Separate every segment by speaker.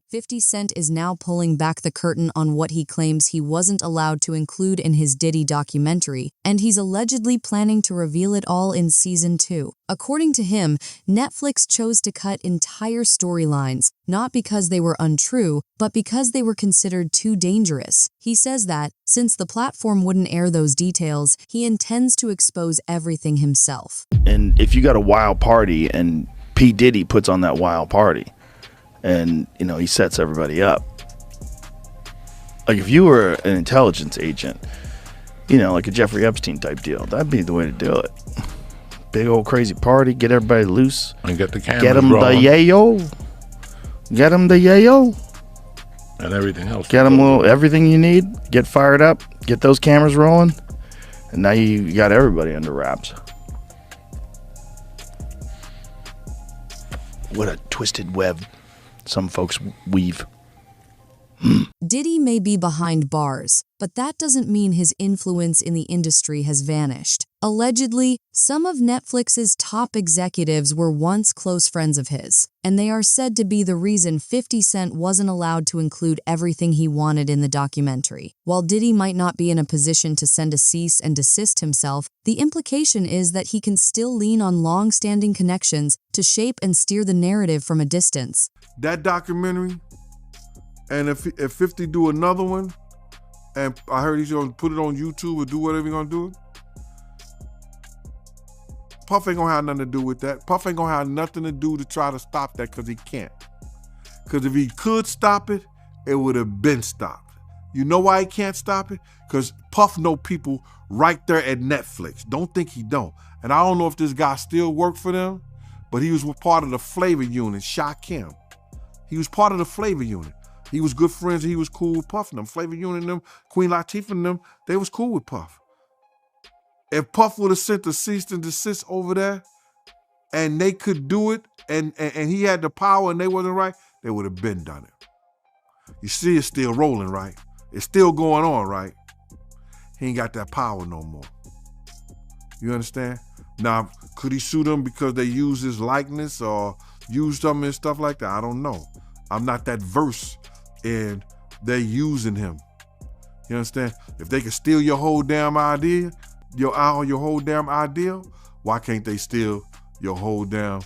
Speaker 1: 50 Cent is now pulling back the curtain on what he claims he wasn't allowed to include in his Diddy documentary, and he's allegedly planning to reveal it all in Season 2. According to him, Netflix chose to cut entire storylines, not because they were untrue, but because they were considered too dangerous. He says that, since the platform wouldn't air those details, he intends to expose everything himself.
Speaker 2: And if you got a wild party and P. Diddy puts on that wild party, and, you know, he sets everybody up. Like, if you were an intelligence agent, you know, like a Jeffrey Epstein type deal, that'd be the way to do it. Big old crazy party, get everybody loose.
Speaker 3: And get the cameras
Speaker 2: Get them
Speaker 3: rolling.
Speaker 2: the yayo. Get them the yayo.
Speaker 3: And everything else.
Speaker 2: Get them everything you need. Get fired up. Get those cameras rolling. And now you got everybody under wraps. What a twisted web some folks weave.
Speaker 1: Diddy may be behind bars, but that doesn't mean his influence in the industry has vanished. Allegedly, some of Netflix's top executives were once close friends of his, and they are said to be the reason 50 Cent wasn't allowed to include everything he wanted in the documentary. While Diddy might not be in a position to send a cease and desist himself, the implication is that he can still lean on long-standing connections to shape and steer the narrative from a distance.
Speaker 4: That documentary, and if 50 do another one, and I heard he's gonna put it on YouTube or do whatever he's gonna do, Puff ain't gonna have nothing to do with that. Puff ain't gonna have nothing to do to try to stop that, because he can't. Because if he could stop it, it would have been stopped. You know why he can't stop it? Because Puff know people right there at Netflix. Don't think he don't. And I don't know if this guy still worked for them, but he was part of the flavor unit, Shaquem. He was part of the flavor unit. He was good friends, and he was cool with Puff and them. Flavor Unit and them, Queen Latifah and them, they was cool with Puff. If Puff would have sent a cease and desist over there, and they could do it, and he had the power and they wasn't right, they would have been done it. You see, it's still rolling, right? It's still going on, right? He ain't got that power no more. You understand? Now, could he sue them because they use his likeness or use something and stuff like that? I don't know. I'm not that versed in they using him. You understand? If they can steal your whole damn idea, your whole damn idea, why can't they steal your whole damn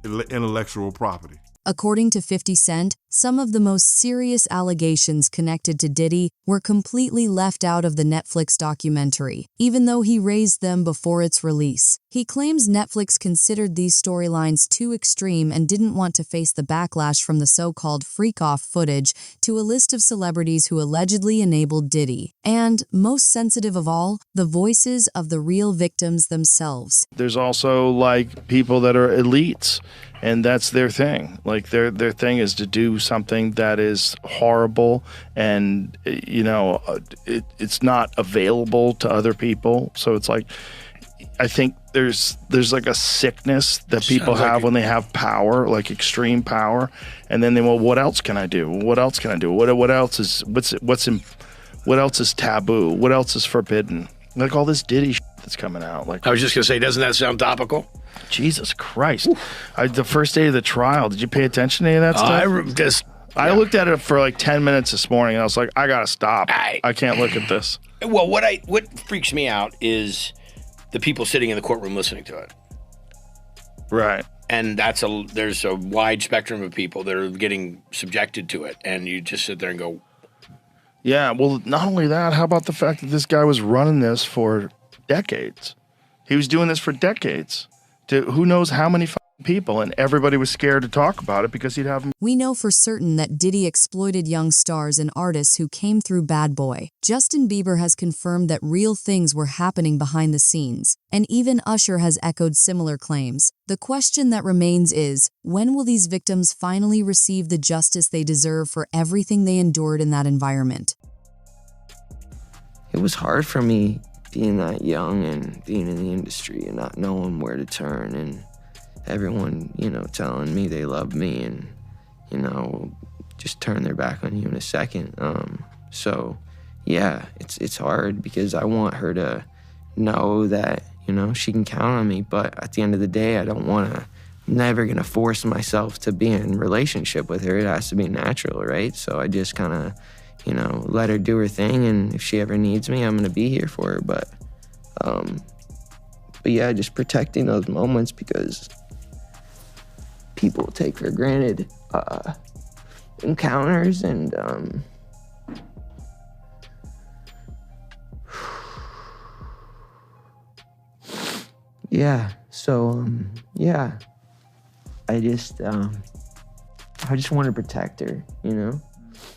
Speaker 4: intellectual property?
Speaker 1: According to 50 Cent, some of the most serious allegations connected to Diddy were completely left out of the Netflix documentary, even though he raised them before its release. He claims Netflix considered these storylines too extreme and didn't want to face the backlash from the so-called freak-off footage to a list of celebrities who allegedly enabled Diddy. And, most sensitive of all, the voices of the real victims themselves.
Speaker 2: There's also, like, people that are elites, and that's their thing. Like, their thing is to do something that is horrible, and, you know, it's not available to other people. So it's like, I think there's like a sickness that people have when they have power, like extreme power, and then well, what else can I do? What else can I do? What else is what else is taboo? What else is forbidden? Like all this Diddy shit that's coming out. Like,
Speaker 5: I was just gonna say, doesn't that sound topical?
Speaker 2: Jesus Christ! The first day of the trial, did you pay attention to any of that stuff? I looked at it for like 10 minutes this morning, and I was like, I gotta stop. I can't look at this.
Speaker 5: Well, what freaks me out is the people sitting in the courtroom listening to it.
Speaker 2: Right.
Speaker 5: And there's a wide spectrum of people that are getting subjected to it, and you just sit there and go.
Speaker 2: Yeah, well, not only that, how about the fact that this guy was running this for decades? He was doing this for decades to who knows how many people, and everybody was scared to talk about it because he'd have them.
Speaker 1: We know for certain that Diddy exploited young stars and artists who came through Bad Boy. Justin Bieber has confirmed that real things were happening behind the scenes, and even Usher has echoed similar claims. The question that remains is, when will these victims finally receive the justice they deserve for everything they endured in that environment?
Speaker 6: It was hard for me being that young and being in the industry and not knowing where to turn, and everyone, you know, telling me they love me and, you know, just turn their back on you in a second. So, yeah, it's hard because I want her to know that, you know, she can count on me. But at the end of the day, I don't want to never gonna force myself to be in a relationship with her. It has to be natural, right? So I just kind of, you know, let her do her thing, and if she ever needs me, I'm gonna be here for her. But yeah, just protecting those moments, because people take for granted encounters, and yeah. So yeah, I just want to protect her, you know.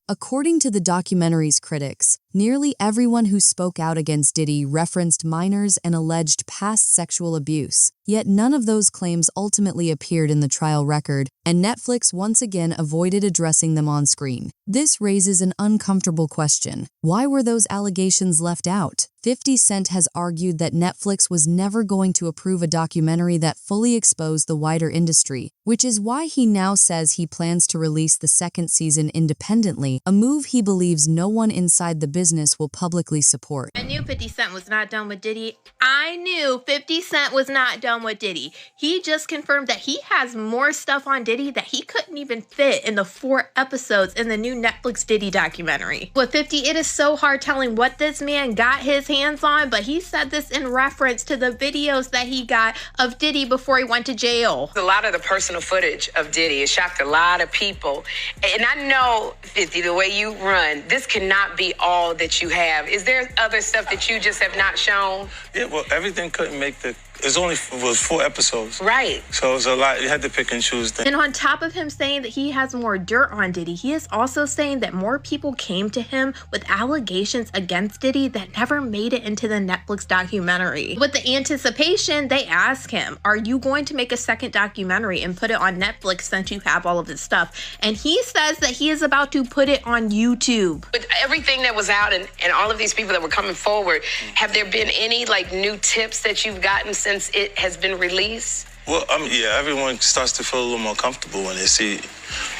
Speaker 1: According to the documentary's critics, nearly everyone who spoke out against Diddy referenced minors and alleged past sexual abuse. Yet none of those claims ultimately appeared in the trial record, and Netflix once again avoided addressing them on screen. This raises an uncomfortable question. Why were those allegations left out? 50 Cent has argued that Netflix was never going to approve a documentary that fully exposed the wider industry, which is why he now says he plans to release the second season independently, a move he believes no one inside the business will publicly support.
Speaker 7: I knew 50 Cent was not done with Diddy. I knew 50 Cent was not done with Diddy. He just confirmed that he has more stuff on Diddy that he couldn't even fit in the 4 episodes in the new Netflix Diddy documentary. With 50, it is so hard telling what this man got his hands on, but he said this in reference to the videos that he got of Diddy before he went to jail.
Speaker 8: A lot of the personal footage of Diddy has shocked a lot of people. And I know, 50, the way you run, this cannot be all that you have. Is there other stuff that you just have not shown?
Speaker 9: Yeah, well, everything couldn't make the... It was 4 episodes.
Speaker 8: Right.
Speaker 9: So it was a lot. You had to pick and choose things.
Speaker 7: And on top of him saying that he has more dirt on Diddy, he is also saying that more people came to him with allegations against Diddy that never made it into the Netflix documentary. With the anticipation, they ask him, are you going to make a second documentary and put it on Netflix since you have all of this stuff? And he says that he is about to put it on YouTube.
Speaker 8: With everything that was out and all of these people that were coming forward, have there been any new tips that you've gotten since it has been released?
Speaker 9: Well, yeah, everyone starts to feel a little more comfortable when they see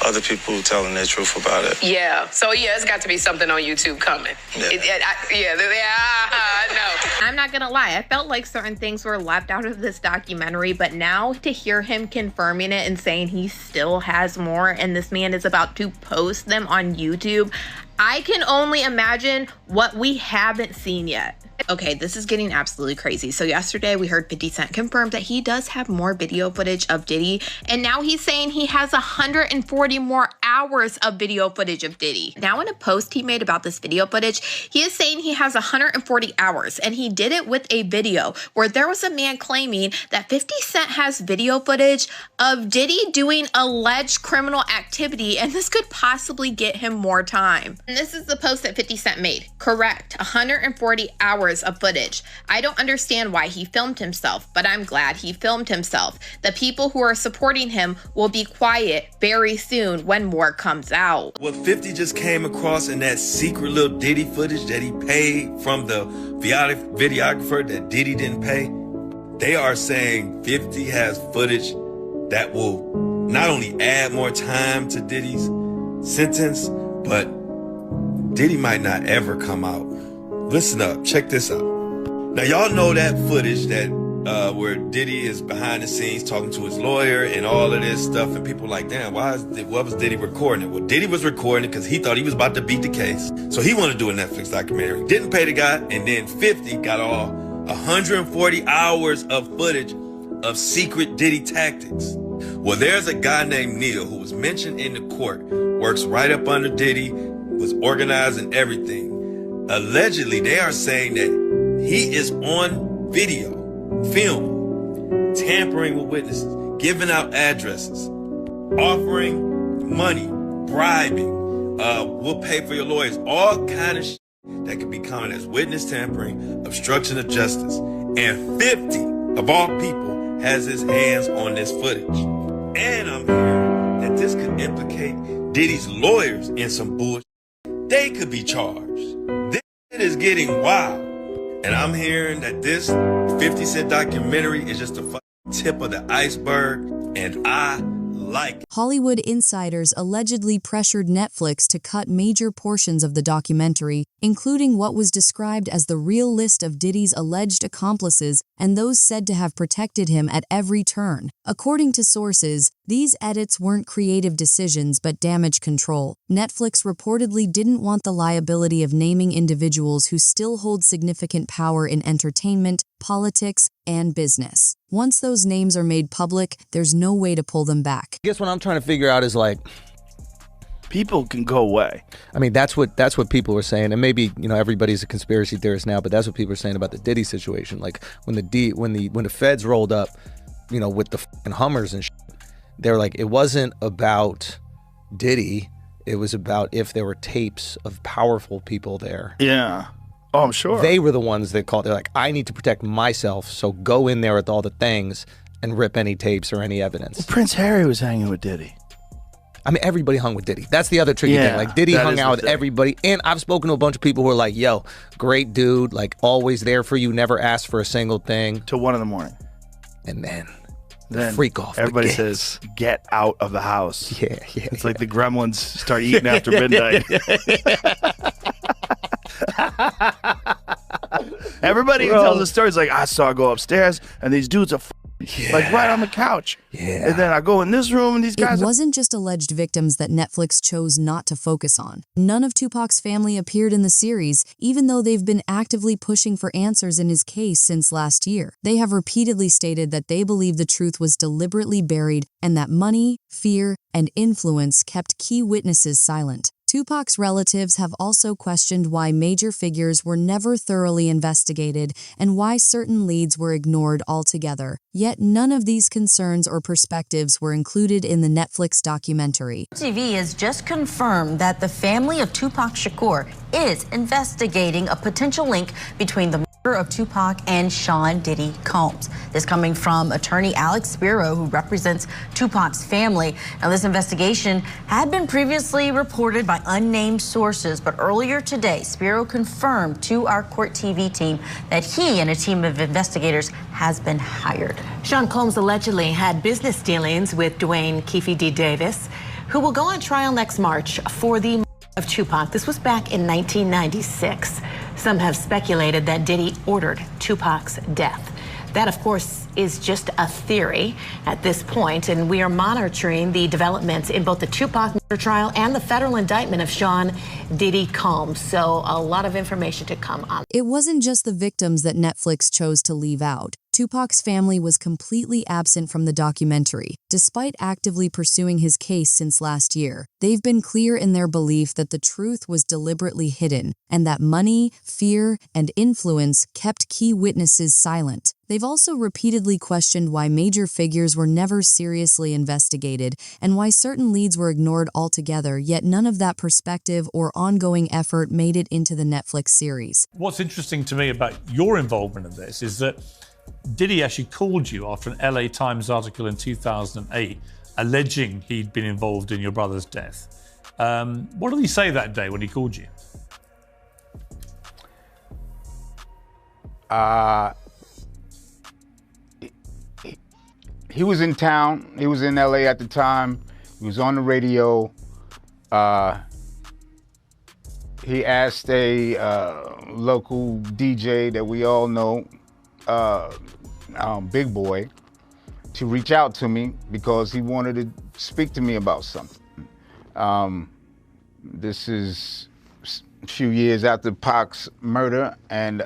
Speaker 9: other people telling their truth about it.
Speaker 8: Yeah. So, yeah, it's got to be something on YouTube coming.
Speaker 9: Yeah.
Speaker 8: I know.
Speaker 7: I'm not gonna lie, I felt like certain things were left out of this documentary, but now to hear him confirming it and saying he still has more and this man is about to post them on YouTube, I can only imagine what we haven't seen yet. Okay, this is getting absolutely crazy. So yesterday we heard 50 Cent confirm that he does have more video footage of Diddy, and now he's saying he has 140 more hours of video footage of Diddy. Now in a post he made about this video footage, he is saying he has 140 hours, and he did it with a video where there was a man claiming that 50 Cent has video footage of Diddy doing alleged criminal activity, and this could possibly get him more time. And this is the post that 50 Cent made. Correct, 140 hours of footage. I don't understand why he filmed himself, but I'm glad he filmed himself. The people who are supporting him will be quiet very soon when more comes out.
Speaker 10: What 50 just came across in that secret little Diddy footage that he paid from the videographer that Diddy didn't pay, they are saying 50 has footage that will not only add more time to Diddy's sentence, but Diddy might not ever come out. Listen up, check this out. Now y'all know that footage that where Diddy is behind the scenes talking to his lawyer and all of this stuff, and people like, damn, what was Diddy recording it? Well, Diddy was recording it because he thought he was about to beat the case. So he wanted to do a Netflix documentary. Didn't pay the guy, and then 50 got all 140 hours of footage of secret Diddy tactics. Well, there's a guy named Neil who was mentioned in the court, works right up under Diddy, was organizing everything. Allegedly, they are saying that he is on video, film, tampering with witnesses, giving out addresses, offering money, bribing, we'll pay for your lawyers, all kind of shit that could be counted as witness tampering, obstruction of justice. And 50, of all people, has his hands on this footage. And I'm hearing that this could implicate Diddy's lawyers in some bullshit. They could be charged. It is getting wild. And I'm hearing that this 50 Cent documentary is just the tip of the iceberg. And I like.
Speaker 1: Hollywood insiders allegedly pressured Netflix to cut major portions of the documentary, including what was described as the real list of Diddy's alleged accomplices and those said to have protected him at every turn. According to sources, these edits weren't creative decisions but damage control. Netflix reportedly didn't want the liability of naming individuals who still hold significant power in entertainment, politics, and business. Once those names are made public, there's no way to pull them back.
Speaker 11: I guess what I'm trying to figure out is like,
Speaker 2: people can go away.
Speaker 11: I mean, that's what people were saying, and maybe everybody's a conspiracy theorist now, but that's what people are saying about the Diddy situation. Like when the feds rolled up, with the fucking Hummers and shit, they're like, it wasn't about Diddy, it was about if there were tapes of powerful people there.
Speaker 2: Yeah. Oh, I'm sure.
Speaker 11: They were the ones that called. They're like, I need to protect myself, so go in there with all the things and rip any tapes or any evidence.
Speaker 2: Well, Prince Harry was hanging with Diddy.
Speaker 11: I mean, everybody hung with Diddy. That's the other tricky thing. Like, Diddy hung out with everybody. And I've spoken to a bunch of people who are like, yo, great dude, like, always there for you, never asked for a single thing.
Speaker 2: Till 1 a.m.
Speaker 11: And then freak off.
Speaker 2: Everybody says, get out of the house.
Speaker 11: Yeah.
Speaker 2: It's like the gremlins start eating after midnight. Everybody who tells the stories like, I saw her go upstairs and these dudes are like right on the couch.
Speaker 11: Yeah.
Speaker 2: And then I go in this room and these guys.
Speaker 1: It wasn't just alleged victims that Netflix chose not to focus on. None of Tupac's family appeared in the series, even though they've been actively pushing for answers in his case since last year. They have repeatedly stated that they believe the truth was deliberately buried and that money, fear, and influence kept key witnesses silent. Tupac's relatives have also questioned why major figures were never thoroughly investigated and why certain leads were ignored altogether. Yet none of these concerns or perspectives were included in the Netflix documentary.
Speaker 12: TV has just confirmed that the family of Tupac Shakur is investigating a potential link between the murder of Tupac and Sean Diddy Combs. This coming from attorney Alex Spiro, who represents Tupac's family. Now, this investigation had been previously reported by unnamed sources, but earlier today, Spiro confirmed to our Court TV team that he and a team of investigators has been hired.
Speaker 13: Sean Combs allegedly had business dealings with Dwayne Keefe D. Davis, who will go on trial next March for the murder of Tupac. This was back in 1996. Some have speculated that Diddy ordered Tupac's death. That, of course, is just a theory at this point, and we are monitoring the developments in both the Tupac murder trial and the federal indictment of Sean Diddy Combs. So a lot of information to come on.
Speaker 1: It wasn't just the victims that Netflix chose to leave out. Tupac's family was completely absent from the documentary, despite actively pursuing his case since last year. They've been clear in their belief that the truth was deliberately hidden, and that money, fear, and influence kept key witnesses silent. They've also repeatedly questioned why major figures were never seriously investigated, and why certain leads were ignored altogether, yet none of that perspective or ongoing effort made it into the Netflix series.
Speaker 14: What's interesting to me about your involvement in this is that Diddy actually called you after an LA Times article in 2008 alleging he'd been involved in your brother's death. What did he say that day when he called you?
Speaker 15: He was in town. He was in LA at the time. He was on the radio. He asked a local DJ that we all know, Big Boy, to reach out to me because he wanted to speak to me about something. This is a few years after Pac's murder, and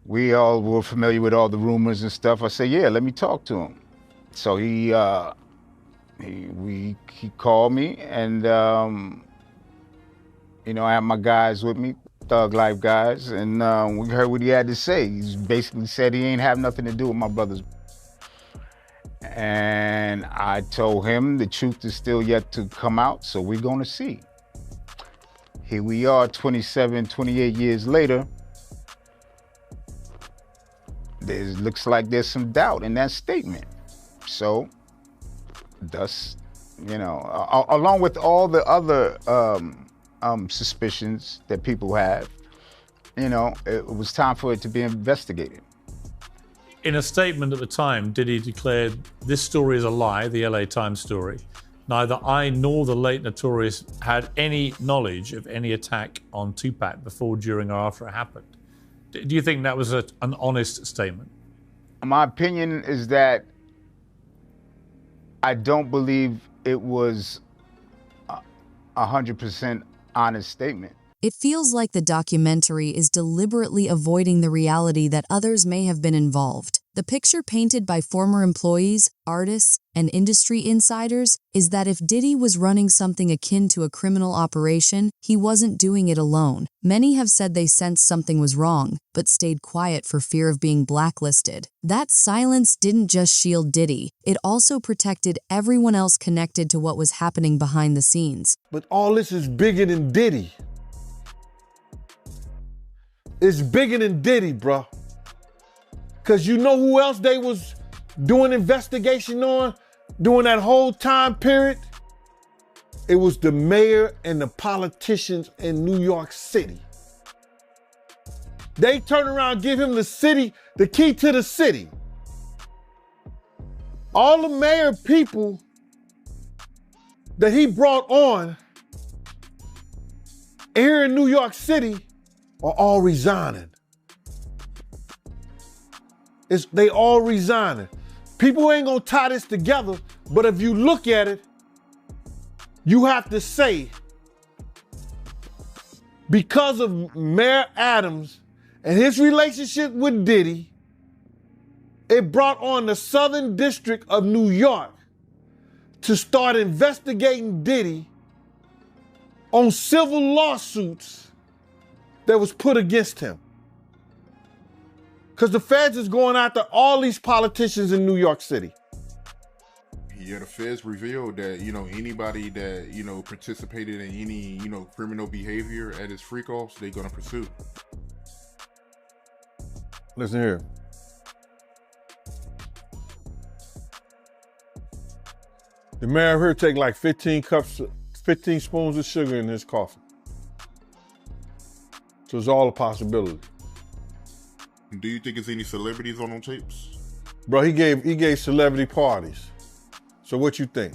Speaker 15: we all were familiar with all the rumors and stuff. I said, yeah, let me talk to him. So he called me, and I had my guys with me, Thug Life guys, and we heard what he had to say. He basically said he ain't have nothing to do with my brother's. And I told him the truth is still yet to come out, so we're gonna see. Here we are 27, 28 years later. Looks like there's some doubt in that statement. So, thus, along with all the other suspicions that people have, it was time for it to be investigated.
Speaker 14: In a statement at the time, Diddy declared, "This story is a lie, the LA Times story. Neither I nor the late Notorious had any knowledge of any attack on Tupac before, during, or after it happened." Do you think that was an honest statement?
Speaker 15: My opinion is that I don't believe it was a 100% honest statement.
Speaker 1: It feels like the documentary is deliberately avoiding the reality that others may have been involved. The picture painted by former employees, artists, and industry insiders is that if Diddy was running something akin to a criminal operation, he wasn't doing it alone. Many have said they sensed something was wrong, but stayed quiet for fear of being blacklisted. That silence didn't just shield Diddy, it also protected everyone else connected to what was happening behind the scenes.
Speaker 4: But all this is bigger than Diddy. It's bigger than Diddy, bro. Cause you know who else they was doing investigation on during that whole time period? It was the mayor and the politicians in New York City. They turn around and give him the key to the city. All the mayor people that he brought on here in New York City are all resigning. They all resigning. People ain't gonna tie this together, but if you look at it, you have to say, because of Mayor Adams and his relationship with Diddy, it brought on the Southern District of New York to start investigating Diddy on civil lawsuits that was put against him. Because the feds is going after all these politicians in New York City.
Speaker 16: Yeah, the feds revealed that, anybody that, participated in any, criminal behavior at his freak-offs, they're going to pursue.
Speaker 4: Listen here. The mayor here take like 15 spoons of sugar in his coffee. So it's all a possibility.
Speaker 16: Do you think there's any celebrities on them tapes?
Speaker 4: Bro, he gave celebrity parties. So what you think?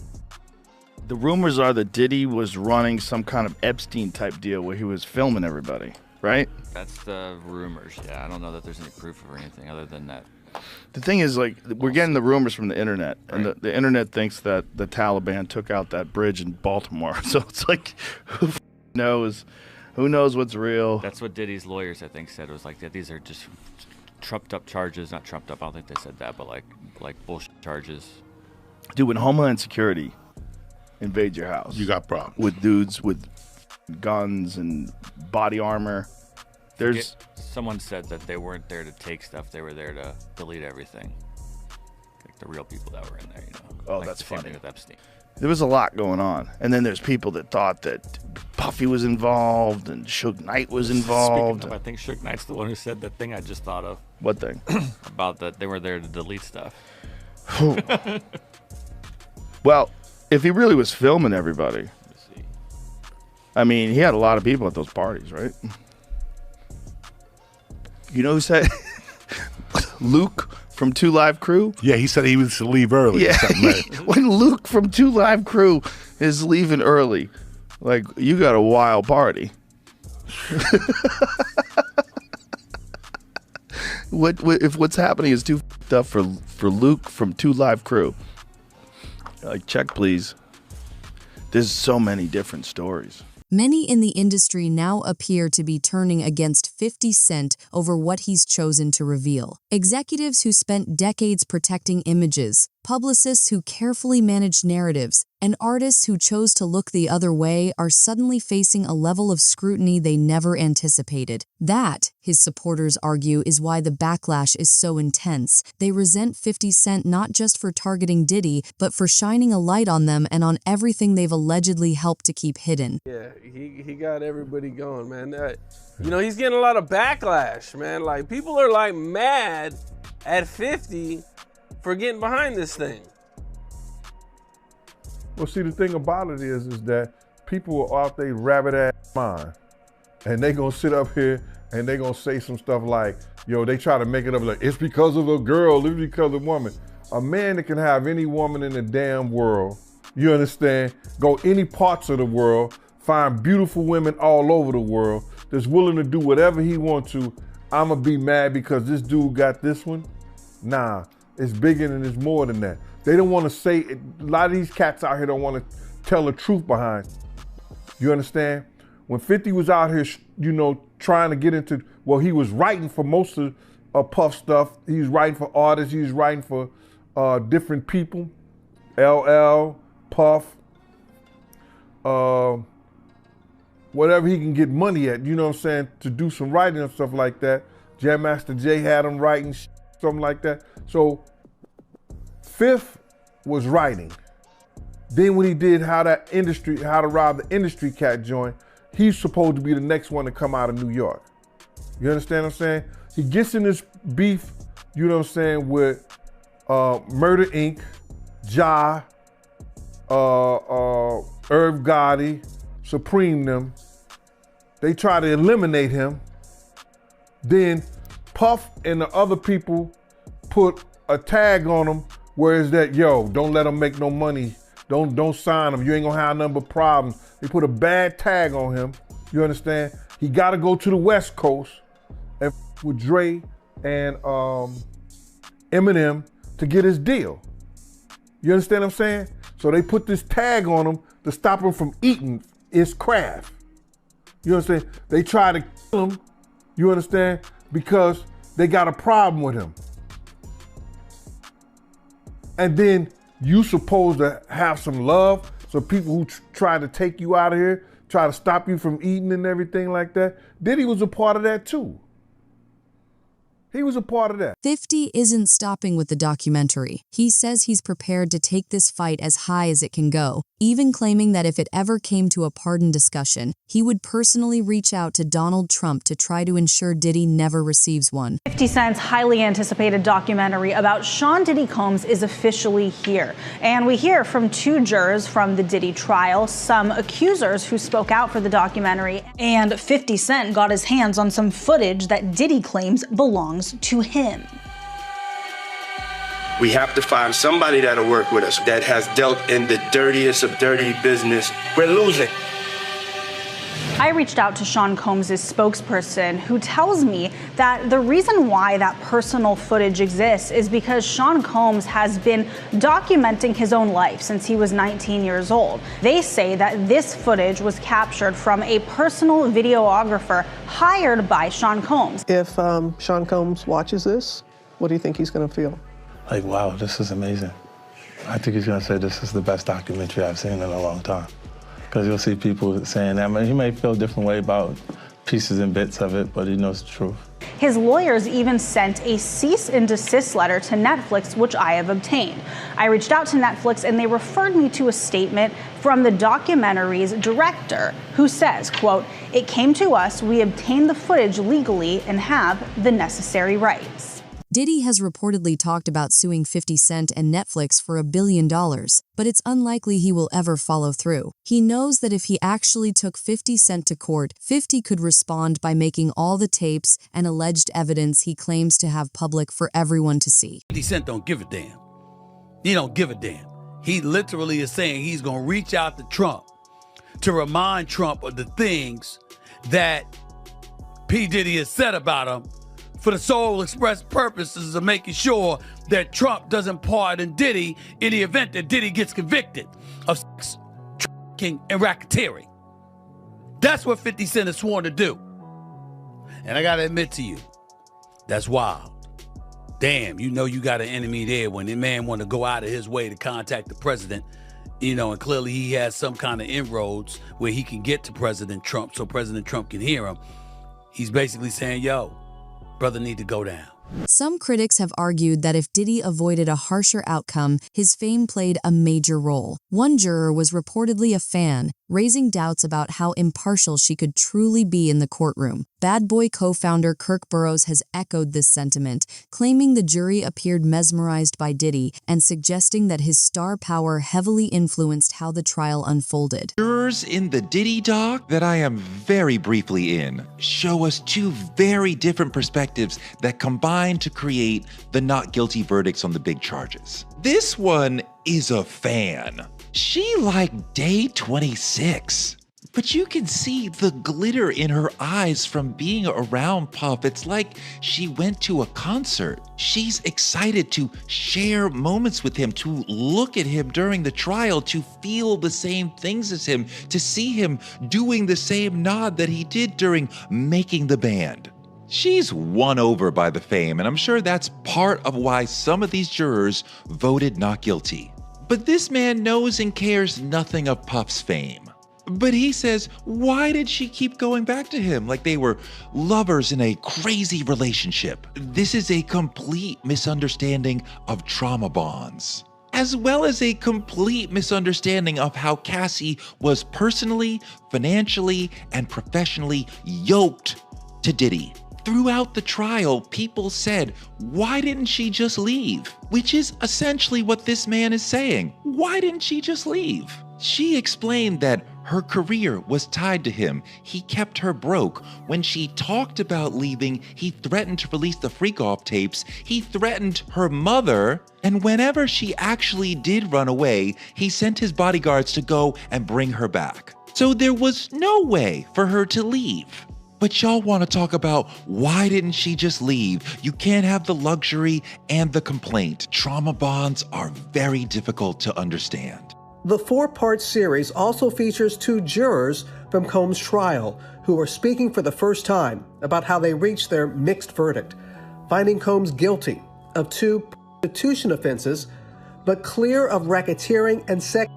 Speaker 2: The rumors are that Diddy was running some kind of Epstein type deal where he was filming everybody, right?
Speaker 17: That's the rumors. Yeah, I don't know that there's any proof or anything other than that.
Speaker 2: The thing is, like, we're getting the rumors from the internet, and the internet thinks that the Taliban took out that bridge in Baltimore. So it's like, who knows? Who knows what's real?
Speaker 17: That's what Diddy's lawyers, I think, said. It was like, yeah, these are just trumped up charges. Not trumped up, I don't think they said that, but like bullshit charges.
Speaker 2: Dude, when Homeland Security invades your house,
Speaker 3: you got problems.
Speaker 2: With dudes with guns and body armor.
Speaker 17: Someone said that they weren't there to take stuff. They were there to delete everything. Like the real people that were in there,
Speaker 2: Oh,
Speaker 17: like
Speaker 2: that's
Speaker 17: the same
Speaker 2: funny.
Speaker 17: thing with Epstein.
Speaker 2: There was a lot going on. And then there's people that thought that Puffy was involved and Suge Knight was involved.
Speaker 17: Speaking of, I think Suge Knight's the one who said that thing I just thought of.
Speaker 2: What thing?
Speaker 17: About that they were there to delete stuff.
Speaker 2: Well, if he really was filming everybody, I mean, he had a lot of people at those parties, right? You know who said? Luke from 2 Live Crew?
Speaker 3: Yeah, he said he was to leave early.
Speaker 2: Yeah, when Luke from 2 Live Crew is leaving early, like, you got a wild party. If what's happening is too f***ed up for Luke from 2 Live Crew? Like, check, please. There's so many different stories.
Speaker 1: Many in the industry now appear to be turning against 50 Cent over what he's chosen to reveal. Executives who spent decades protecting images, publicists who carefully managed narratives, and artists who chose to look the other way are suddenly facing a level of scrutiny they never anticipated. That, his supporters argue, is why the backlash is so intense. They resent 50 Cent not just for targeting Diddy, but for shining a light on them and on everything they've allegedly helped to keep hidden.
Speaker 18: Yeah, he got everybody going, man. He's getting a lot of backlash, man. Like, people are like mad at 50 for getting behind this thing.
Speaker 4: Well, see, the thing about it is that people are out there rabbit-ass mind. and they gonna sit up here and they gonna say some stuff like, yo, they try to make it up like, it's because of a girl, it's because of a woman. A man that can have any woman in the damn world, you understand, go any parts of the world, find beautiful women all over the world, that's willing to do whatever he wants to, I'ma be mad because this dude got this one? Nah, it's bigger and it's more than that. They don't wanna say, a lot of these cats out here don't wanna tell the truth behind. You understand? When 50 was out here, trying to get into, well, he was writing for most of Puff stuff. He was writing for artists. He was writing for different people. LL, Puff, whatever he can get money at, you know what I'm saying, to do some writing and stuff like that. Jam Master Jay had him writing something like that. So Fifth was writing. Then when he did How to Rob the Industry Cat joint, he's supposed to be the next one to come out of New York. You understand what I'm saying? He gets in this beef, you know what I'm saying, with Murder Inc., Ja, Irv Gotti, Supreme them. They try to eliminate him. Then Puff and the other people put a tag on him where it's that, yo, don't let him make no money. Don't sign him. You ain't gonna have none but problems. They put a bad tag on him. You understand? He gotta go to the West Coast and with Dre and Eminem to get his deal. You understand what I'm saying? So they put this tag on him to stop him from eating his craft. You understand? They try to kill him, you understand? Because they got a problem with him. And then you supposed to have some love. So people who try to take you out of here, try to stop you from eating and everything like that. Diddy was a part of that too. He was a part of that.
Speaker 1: 50 isn't stopping with the documentary. He says he's prepared to take this fight as high as it can go, even claiming that if it ever came to a pardon discussion, he would personally reach out to Donald Trump to try to ensure Diddy never receives one.
Speaker 19: 50 Cent's highly anticipated documentary about Sean Diddy Combs is officially here. And we hear from two jurors from the Diddy trial, some accusers who spoke out for the documentary, and 50 Cent got his hands on some footage that Diddy claims belongs to him.
Speaker 20: We have to find somebody that'll work with us that has dealt in the dirtiest of dirty business. We're losing.
Speaker 19: I reached out to Sean Combs' spokesperson, who tells me that the reason why that personal footage exists is because Sean Combs has been documenting his own life since he was 19 years old. They say that this footage was captured from a personal videographer hired by Sean Combs.
Speaker 21: If Sean Combs watches this, what do you think he's going to feel?
Speaker 22: Like, wow, this is amazing. I think he's going to say this is the best documentary I've seen in a long time. Because you'll see people saying that. I mean, he may feel a different way about pieces and bits of it, but he knows the truth.
Speaker 19: His lawyers even sent a cease and desist letter to Netflix, which I have obtained. I reached out to Netflix and they referred me to a statement from the documentary's director who says, quote, "It came to us, we obtained the footage legally and have the necessary rights."
Speaker 1: Diddy has reportedly talked about suing 50 Cent and Netflix for $1 billion, but it's unlikely he will ever follow through. He knows that if he actually took 50 Cent to court, 50 could respond by making all the tapes and alleged evidence he claims to have public for everyone to see.
Speaker 23: 50 Cent don't give a damn. He don't give a damn. He literally is saying he's going to reach out to Trump to remind Trump of the things that P. Diddy has said about him, for the sole express purposes of making sure that Trump doesn't pardon Diddy in the event that Diddy gets convicted of sex, trafficking, and racketeering. That's what 50 Cent is sworn to do. And I gotta admit to you, that's wild. Damn, you know you got an enemy there when the man want to go out of his way to contact the president, you know, and clearly he has some kind of inroads where he can get to President Trump so President Trump can hear him. He's basically saying, yo, brother need to go down.
Speaker 1: Some critics have argued that if Diddy avoided a harsher outcome, his fame played a major role. One juror was reportedly a fan, raising doubts about how impartial she could truly be in the courtroom. Bad Boy co-founder Kirk Burrows has echoed this sentiment, claiming the jury appeared mesmerized by Diddy and suggesting that his star power heavily influenced how the trial unfolded.
Speaker 5: Jurors in the Diddy doc that I am very briefly in show us two very different perspectives that combine to create the not guilty verdicts on the big charges. This one is a fan. She liked day 26. But you can see the glitter in her eyes from being around Puff. It's like she went to a concert. She's excited to share moments with him, to look at him during the trial, to feel the same things as him, to see him doing the same nod that he did during making the band. She's won over by the fame, and I'm sure that's part of why some of these jurors voted not guilty. But this man knows and cares nothing of Puff's fame. But he says, why did she keep going back to him like they were lovers in a crazy relationship? This is a complete misunderstanding of trauma bonds, as well as a complete misunderstanding of how Cassie was personally, financially, and professionally yoked to Diddy. Throughout the trial, people said, why didn't she just leave? Which is essentially what this man is saying. Why didn't she just leave? She explained that her career was tied to him. He kept her broke. When she talked about leaving, he threatened to release the freak-off tapes. He threatened her mother. And whenever she actually did run away, he sent his bodyguards to go and bring her back. So there was no way for her to leave. But y'all want to talk about why didn't she just leave? You can't have the luxury and the complaint. Trauma bonds are very difficult to understand.
Speaker 21: The 4-part series also features 2 jurors from Combs' trial who are speaking for the first time about how they reached their mixed verdict, finding Combs guilty of 2 prostitution offenses, but clear of racketeering and sex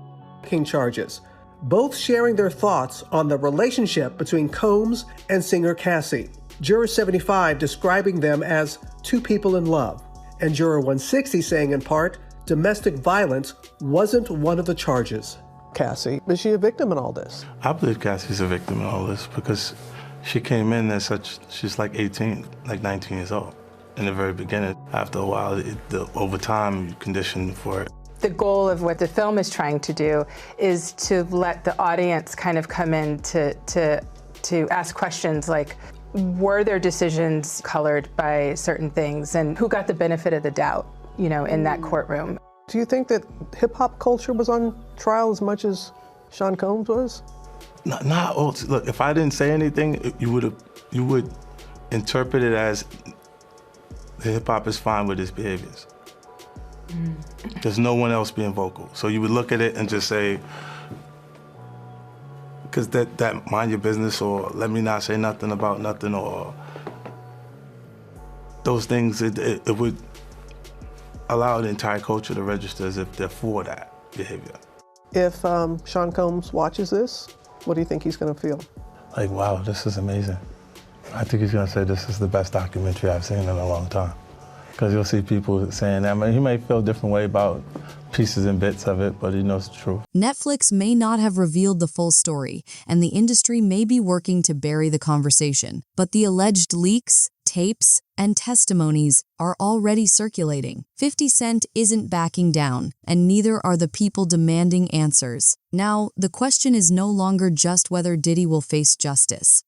Speaker 21: charges, both sharing their thoughts on the relationship between Combs and singer Cassie. Juror 75 describing them as 2 people in love, and Juror 160 saying in part, domestic violence wasn't one of the charges. Cassie, is she a victim in all this?
Speaker 22: I believe Cassie's a victim in all this because she came in as such, she's like 18, like 19 years old. In the very beginning, after a while, over time, you condition for it.
Speaker 6: The goal of what the film is trying to do is to let the audience kind of come in to ask questions like, were their decisions colored by certain things, and who got the benefit of the doubt, you know, in that courtroom?
Speaker 21: Do you think that hip-hop culture was on trial as much as Sean Combs was?
Speaker 22: Not all. Look, if I didn't say anything, you would interpret it as the hip-hop is fine with his behaviors. There's no one else being vocal. So you would look at it and just say, because that mind your business, or let me not say nothing about nothing, or those things, it would allow the entire culture to register as if they're for that behavior.
Speaker 21: If Sean Combs watches this, what do you think he's going to feel?
Speaker 22: Like, wow, this is amazing. I think he's going to say this is the best documentary I've seen in a long time. Because you'll see people saying that. I mean, he may feel a different way about pieces and bits of it, but he knows the truth.
Speaker 1: Netflix may not have revealed the full story, and the industry may be working to bury the conversation. But the alleged leaks, tapes, and testimonies are already circulating. 50 Cent isn't backing down, and neither are the people demanding answers. Now, the question is no longer just whether Diddy will face justice.